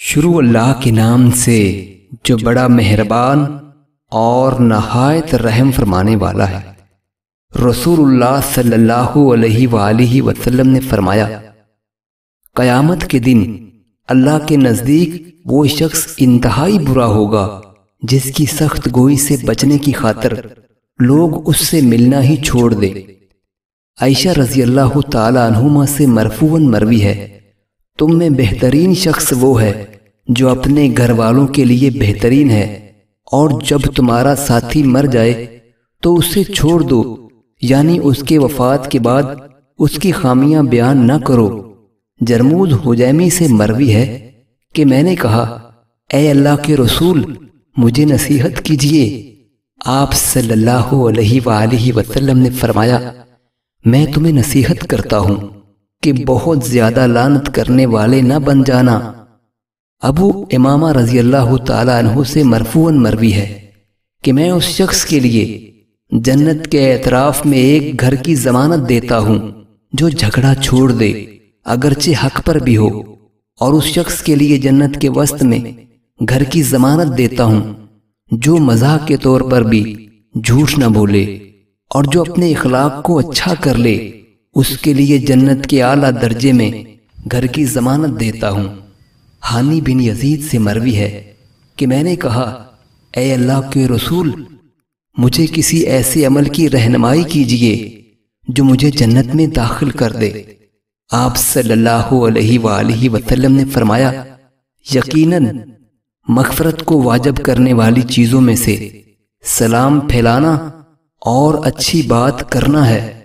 شروع اللہ کے نام سے جو بڑا مہربان اور نہایت رحم فرمانے والا ہے۔ رسول اللہ صلی اللہ علیہ وآلہ وسلم نے فرمایا، قیامت کے دن اللہ کے نزدیک وہ شخص انتہائی برا ہوگا جس کی سخت گوئی سے بچنے کی خاطر لوگ اس سے ملنا ہی چھوڑ دے۔ عائشہ رضی اللہ تعالی عنہما سے مرفوعاً مروی ہے، تم میں بہترین شخص وہ ہے جو اپنے گھر والوں کے لیے بہترین ہے، اور جب تمہارا ساتھی مر جائے تو اسے چھوڑ دو، یعنی اس کے وفات کے بعد اس کی خامیاں بیان نہ کرو۔ جرمود حجیمی سے مروی ہے کہ میں نے کہا، اے اللہ کے رسول، مجھے نصیحت کیجیے۔ آپ صلی اللہ علیہ وآلہ وسلم نے فرمایا، میں تمہیں نصیحت کرتا ہوں کہ بہت زیادہ لعنت کرنے والے نہ بن جانا۔ ابو امامہ رضی اللہ تعالیٰ عنہ سے مرفوعاً مروی ہے کہ میں اس شخص کے لیے جنت کے اعتراف میں ایک گھر کی ضمانت دیتا ہوں جو جھگڑا چھوڑ دے اگرچہ حق پر بھی ہو، اور اس شخص کے لیے جنت کے وسط میں گھر کی ضمانت دیتا ہوں جو مزاح کے طور پر بھی جھوٹ نہ بولے اور جو اپنے اخلاق کو اچھا کر لے، اس کے لیے جنت کے اعلیٰ درجے میں گھر کی ضمانت دیتا ہوں۔ ہانی بن یزید سے مروی ہے کہ میں نے کہا، اے اللہ کے رسول، مجھے کسی ایسے عمل کی رہنمائی کیجیے جو مجھے جنت میں داخل کر دے۔ آپ صلی اللہ علیہ وآلہ وسلم نے فرمایا، یقیناً مغفرت کو واجب کرنے والی چیزوں میں سے سلام پھیلانا اور اچھی بات کرنا ہے۔